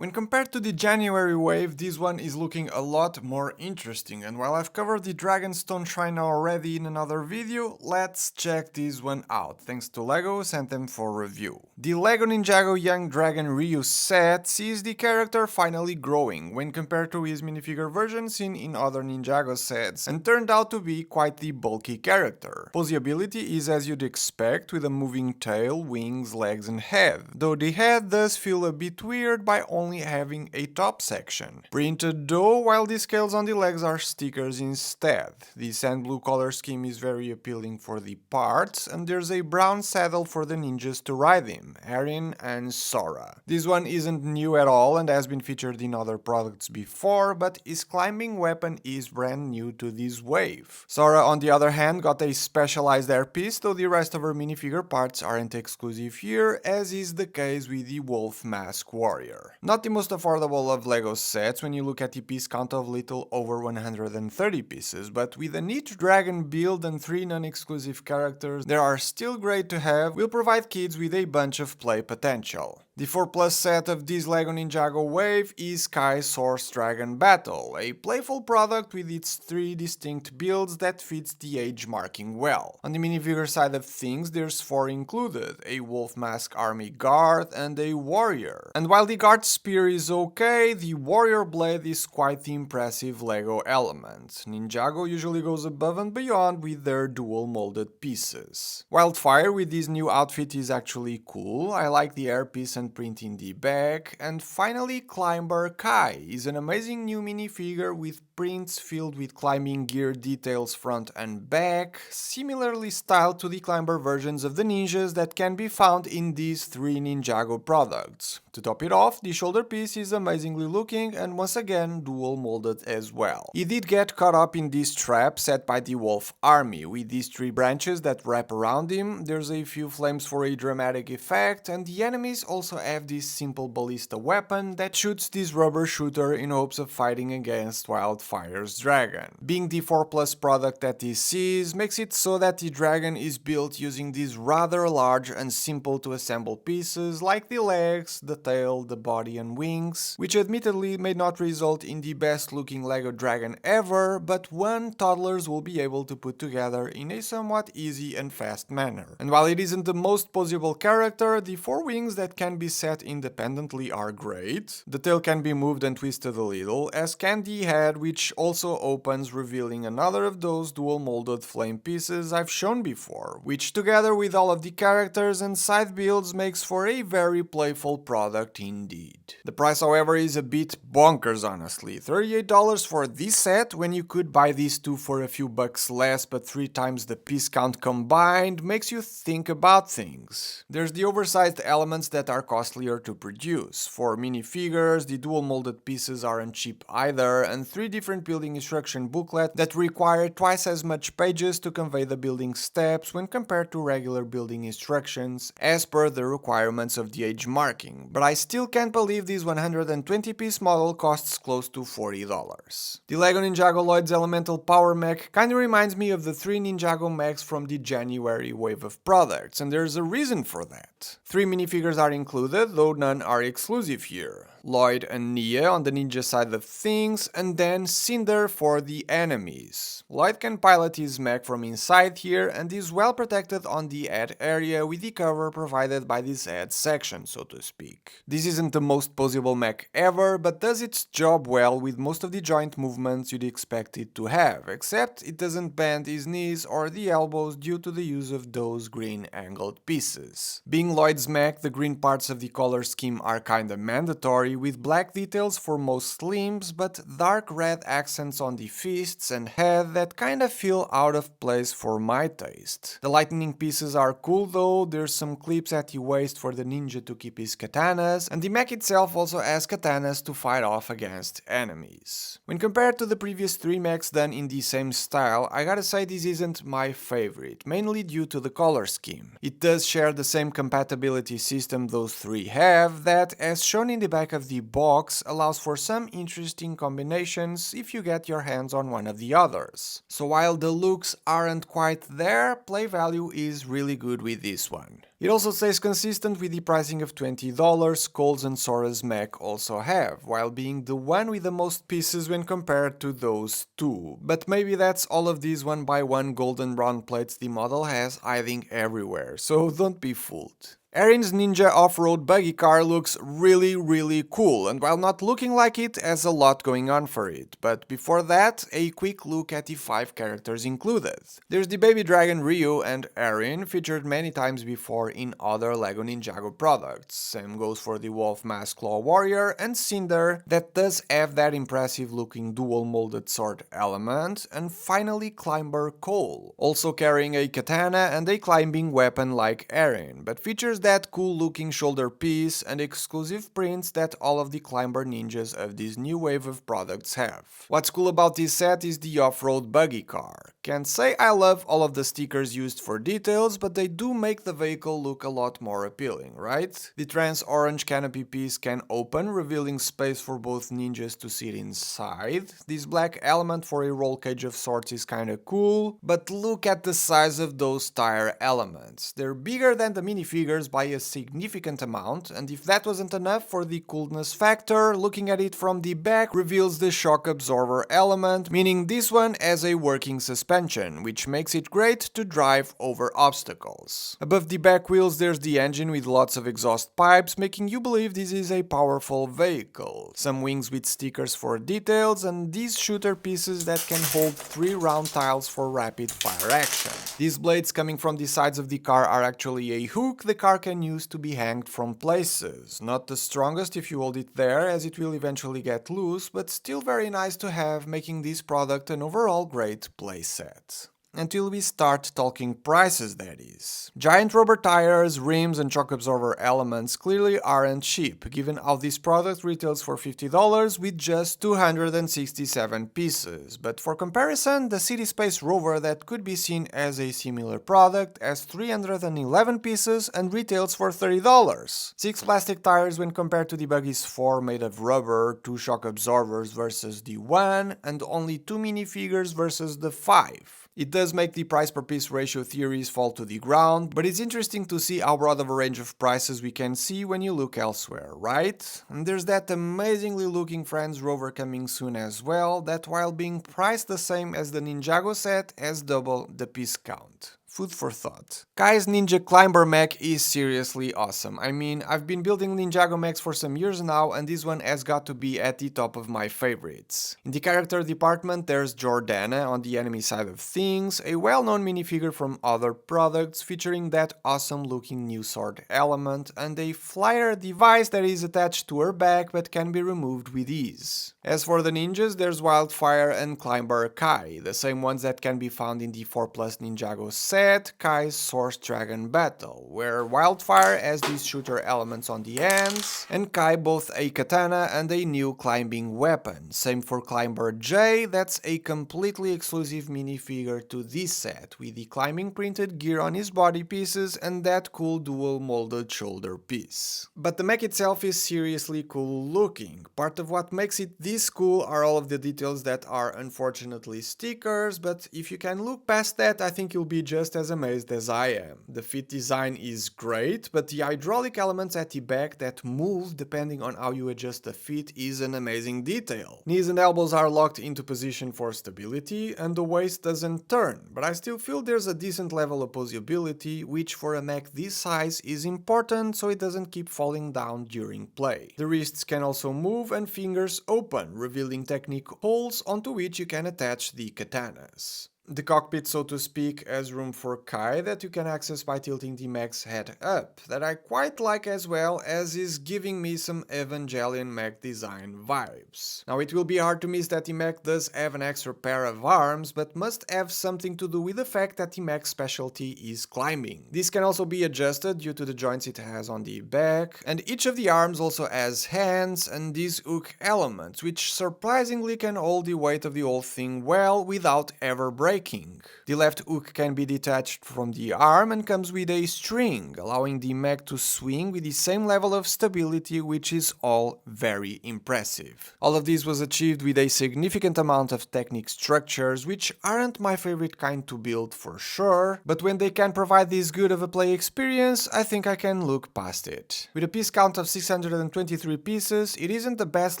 When compared to the January wave, this one is looking a lot more interesting, and while I've covered the Dragonstone Shrine already in another video, let's check this one out, thanks to LEGO sent them for review. The LEGO Ninjago Young Dragon Riyu set sees the character finally growing when compared to his minifigure version seen in other Ninjago sets, and turned out to be quite the bulky character. Posability is as you'd expect, with a moving tail, wings, legs and head, though the head does feel a bit weird by only having a top section. Printed though, while the scales on the legs are stickers instead. The sand blue color scheme is very appealing for the parts, and there's a brown saddle for the ninjas to ride him, Arin and Sora. This one isn't new at all and has been featured in other products before, but his climbing weapon is brand new to this wave. Sora on the other hand got a specialized hairpiece, though the rest of her minifigure parts aren't exclusive here, as is the case with the Wolf Mask Warrior. Not the most affordable of LEGO sets when you look at the piece count of little over 130 pieces, but with a neat dragon build and 3 non-exclusive characters that are still great to have, will provide kids with a bunch of play potential. The 4+ set of this LEGO Ninjago wave is Sky Source Dragon Battle, a playful product with its 3 distinct builds that fits the age marking well. On the minifigure side of things, there's 4 included, a Wolf Mask Army Guard and a Warrior. And while the Guard Spear is okay, the Warrior Blade is quite the impressive LEGO element. Ninjago usually goes above and beyond with their dual molded pieces. Wildfire with this new outfit is actually cool, I like the hairpiece and print in the back, and finally Climber Kai is an amazing new minifigure with prints filled with climbing gear details front and back, similarly styled to the Climber versions of the ninjas that can be found in these 3 Ninjago products. To top it off, the shoulder piece is amazingly looking and once again dual molded as well. He did get caught up in this trap set by the Wolf Army, with these 3 branches that wrap around him, there's a few flames for a dramatic effect, and the enemies also have this simple ballista weapon that shoots this rubber shooter in hopes of fighting against Wildfire's dragon. Being the 4+ product that this is, makes it so that the dragon is built using these rather large and simple to assemble pieces like the legs, the tail, the body and wings, which admittedly may not result in the best looking LEGO dragon ever, but one toddlers will be able to put together in a somewhat easy and fast manner. And while it isn't the most posable character, the 4 wings that can be set independently are great. The tail can be moved and twisted a little, as can the head, which also opens, revealing another of those dual molded flame pieces I've shown before, which together with all of the characters and side builds makes for a very playful product indeed. The price however is a bit bonkers honestly, $38 for this set when you could buy these 2 for a few bucks less, but 3 times the piece count combined makes you think about things. There's the oversized elements that are costlier to produce. For minifigures, the dual molded pieces aren't cheap either, and 3 different building instruction booklets that require twice as much pages to convey the building steps when compared to regular building instructions, as per the requirements of the age marking, but I still can't believe this 120 piece model costs close to $40. The LEGO Ninjago Lloyd's Elemental Power Mech kinda reminds me of the 3 Ninjago mechs from the January wave of products, and there's a reason for that. 3 minifigures are included, though none are exclusive here. Lloyd and Nia on the ninja side of things, and then Cinder for the enemies. Lloyd can pilot his mech from inside here and is well protected on the head area with the cover provided by this head section, so to speak. This isn't the most posable mech ever, but does its job well with most of the joint movements you'd expect it to have, except it doesn't bend his knees or the elbows due to the use of those green angled pieces. Being Lloyd's mech, the green parts of the color scheme are kinda mandatory, with black details for most limbs, but dark red accents on the fists and head that kinda feel out of place for my taste. The lightning pieces are cool though, there's some clips at the waist for the ninja to keep his katanas, and the mech itself also has katanas to fight off against enemies. When compared to the previous 3 mechs done in the same style, I gotta say this isn't my favorite, mainly due to the color scheme. It does share the same compatibility system those 3 have that, as shown in the back of the box, allows for some interesting combinations if you get your hands on one of the others. So while the looks aren't quite there, play value is really good with this one. It also stays consistent with the pricing of $20 Coles and Sora's Mech also have, while being the one with the most pieces when compared to those two. But maybe that's all of these 1x1 golden round plates the model has hiding everywhere, so don't be fooled. Arin's Ninja Off-Road Buggy car looks really cool, and while not looking like it, has a lot going on for it. But before that, a quick look at the 5 characters included. There's the Baby Dragon Riyu and Arin, featured many times before in other LEGO Ninjago products. Same goes for the Wolf Mask Claw Warrior and Cinder, that does have that impressive looking dual molded sword element, and finally Climber Cole, also carrying a katana and a climbing weapon like Arin, but features that cool looking shoulder piece and exclusive prints that all of the Climber ninjas of this new wave of products have. What's cool about this set is the off-road buggy car. Can't say I love all of the stickers used for details, but they do make the vehicle look a lot more appealing, right? The trans orange canopy piece can open, revealing space for both ninjas to sit inside. This black element for a roll cage of sorts is kinda cool, but look at the size of those tire elements. They're bigger than the minifigures by a significant amount, and if that wasn't enough for the coolness factor, looking at it from the back reveals the shock absorber element, meaning this one has a working suspension, which makes it great to drive over obstacles. Above the back wheels there's the engine with lots of exhaust pipes, making you believe this is a powerful vehicle. Some wings with stickers for details, and these shooter pieces that can hold 3 round tiles for rapid fire action. These blades coming from the sides of the car are actually a hook the car can use to be hanged from places. Not the strongest if you hold it there, as it will eventually get loose, but still very nice to have, making this product an overall great playset. Until we start talking prices, that is. Giant rubber tires, rims and shock absorber elements clearly aren't cheap, given how this product retails for $50 with just 267 pieces. But for comparison, the City Space Rover that could be seen as a similar product has 311 pieces and retails for $30. 6 plastic tires when compared to the Buggy's 4 made of rubber, 2 shock absorbers versus the 1, and only 2 minifigures versus the 5. It does make the price per piece ratio theories fall to the ground, but it's interesting to see how broad of a range of prices we can see when you look elsewhere, right? And there's that amazingly looking Friends Rover coming soon as well, that while being priced the same as the Ninjago set, has double the piece count. Food for thought. Kai's Ninja Climber Mech is seriously awesome. I mean, I've been building Ninjago mechs for some years now, and this one has got to be at the top of my favorites. In the character department, there's Jordana on the enemy side of things, a well-known minifigure from other products featuring that awesome looking new sword element, and a flyer device that is attached to her back but can be removed with ease. As for the ninjas, there's Wildfire and Climber Kai, the same ones that can be found in the 4+ Ninjago set, Kai's Source Dragon Battle, where Wildfire has these shooter elements on the ends, and Kai both a katana and a new climbing weapon. Same for Climber J, that's a completely exclusive minifigure to this set, with the climbing printed gear on his body pieces and that cool dual molded shoulder piece. But the mech itself is seriously cool looking. Part of what makes it this cool are all of the details that are unfortunately stickers, but if you can look past that, I think you'll be just as amazed as I am. The fit design is great, but the hydraulic elements at the back that move depending on how you adjust the fit is an amazing detail. Knees and elbows are locked into position for stability, and the waist doesn't turn, but I still feel there's a decent level of posability, which for a mech this size is important so it doesn't keep falling down during play. The wrists can also move and fingers open, revealing technique holes onto which you can attach the katanas. The cockpit, so to speak, has room for Kai that you can access by tilting the mech's head up, that I quite like, as well as is giving me some Evangelion mech design vibes. Now it will be hard to miss that the mech does have an extra pair of arms, but must have something to do with the fact that the mech's specialty is climbing. This can also be adjusted due to the joints it has on the back, and each of the arms also has hands and these hook elements, which surprisingly can hold the weight of the whole thing well without ever breaking. breaking. The left hook can be detached from the arm and comes with a string, allowing the mech to swing with the same level of stability, which is all very impressive. All of this was achieved with a significant amount of technique structures, which aren't my favorite kind to build for sure, but when they can provide this good of a play experience, I think I can look past it. With a piece count of 623 pieces, it isn't the best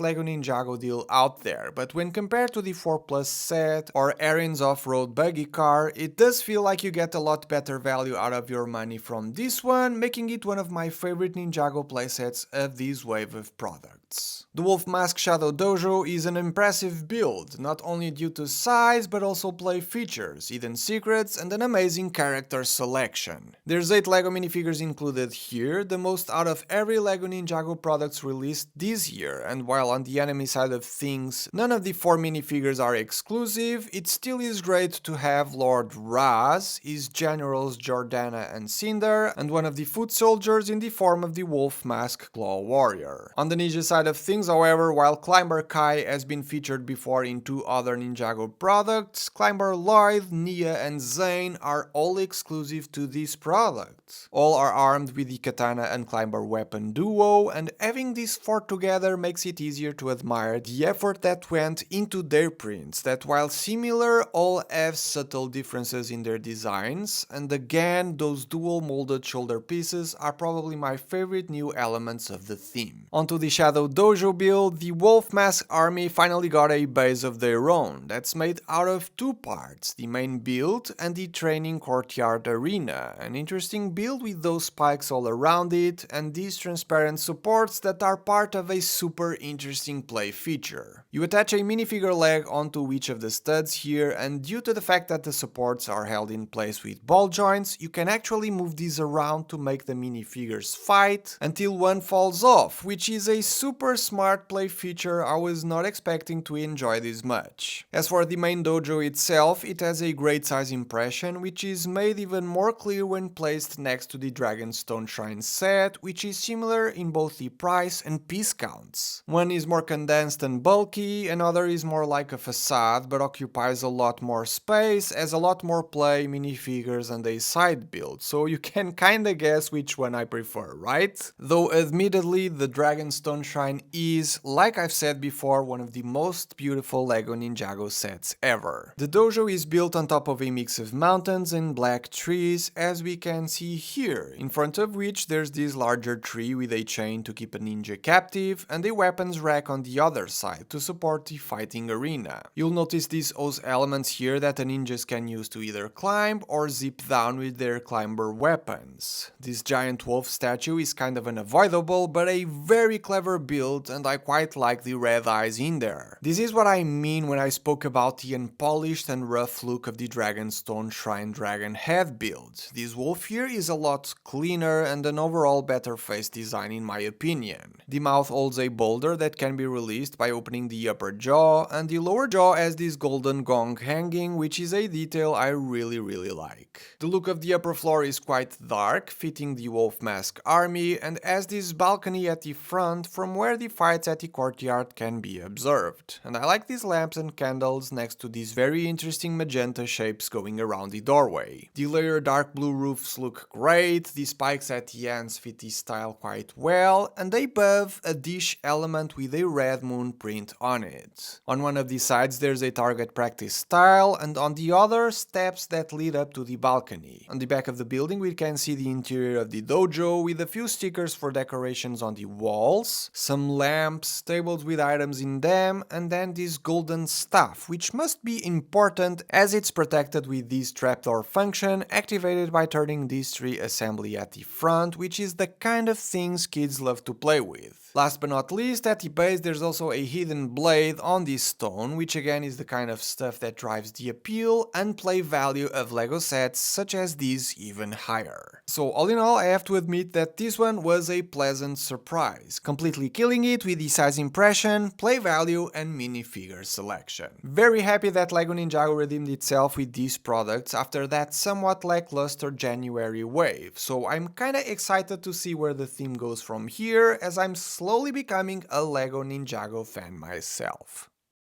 LEGO Ninjago deal out there, but when compared to the 4+ set or Arin's off-road buggy car, it does feel like you get a lot better value out of your money from this one, making it one of my favorite Ninjago playsets of this wave of products. The Wolf Mask Shadow Dojo is an impressive build, not only due to size but also play features, hidden secrets and an amazing character selection. There's 8 LEGO minifigures included here, the most out of every LEGO Ninjago products released this year, and while on the enemy side of things none of the 4 minifigures are exclusive, it still is great to have Lord Raz, his generals Jordana and Cinder, and one of the foot soldiers in the form of the Wolf Mask Claw Warrior. On the ninja side of things, however, while Climber Kai has been featured before in 2 other Ninjago products, Climber Lloyd, Nia and Zane are all exclusive to this product. All are armed with the Katana and Climber weapon duo, and having these 4 together makes it easier to admire the effort that went into their prints, that while similar, all have subtle differences in their designs, and again, those dual molded shoulder pieces are probably my favorite new elements of the theme. Onto the Shadow Dojo build, the Wolf Mask army finally got a base of their own that's made out of 2 parts, the main build and the training courtyard arena, an interesting build with those spikes all around it and these transparent supports that are part of a super interesting play feature. You attach a minifigure leg onto each of the studs here, and due to the fact that the supports are held in place with ball joints, you can actually move these around to make the minifigures fight until one falls off, which is a super smart play feature I was not expecting to enjoy this much. As for the main dojo itself, it has a great size impression, which is made even more clear when placed next to the Dragonstone Shrine set, which is similar in both the price and piece counts. One is more condensed and bulky, another is more like a facade but occupies a lot more space, has a lot more play, minifigures and a side build, so you can kinda guess which one I prefer, right? Though admittedly the Dragonstone Shrine is, like I've said before, one of the most beautiful LEGO Ninjago sets ever. The dojo is built on top of a mix of mountains and black trees, as we can see here, in front of which there's this larger tree with a chain to keep a ninja captive and a weapons rack on the other side to support the fighting arena. You'll notice these OS elements here that the ninjas can use to either climb or zip down with their climber weapons. This giant wolf statue is kind of unavoidable, but a very clever build, and I quite like the red eyes in there. This is what I mean when I spoke about the unpolished and rough look of the Dragonstone Shrine Dragon head build. This wolf here is a lot cleaner and an overall better face design in my opinion. The mouth holds a boulder that can be released by opening the upper jaw, and the lower jaw has this golden gong hanging, which is a detail I really like. The look of the upper floor is quite dark, fitting the Wolf Mask army, and has this balcony at the front from where the fights at the courtyard can be observed. And I like these lamps and candles next to these very interesting magenta shapes going around the doorway. The layered dark blue roofs look great, the spikes at the ends fit the style quite well, and above a dish element with a red moon print on it. On one of the sides there's a target practice tile, and on the other steps that lead up to the balcony. On the back of the building we can see the interior of the dojo with a few stickers for decorations on the walls, some lamps, tables with items in them, and then this golden staff, which must be important as it's protected with this trapdoor function activated by turning this tree assembly at the front, which is the kind of things kids love to play with. Last but not least, at the base there's also a hidden blade on this stone, which again is the kind of stuff that drives the appeal and play value of LEGO sets such as these even higher. So all in all, I have to admit that this one was a pleasant surprise, completely killing it with the size impression, play value and minifigure selection. Very happy that LEGO Ninjago redeemed itself with these products after that somewhat lackluster January wave, so I'm kinda excited to see where the theme goes from here, as I'm slowly becoming a LEGO Ninjago fan myself.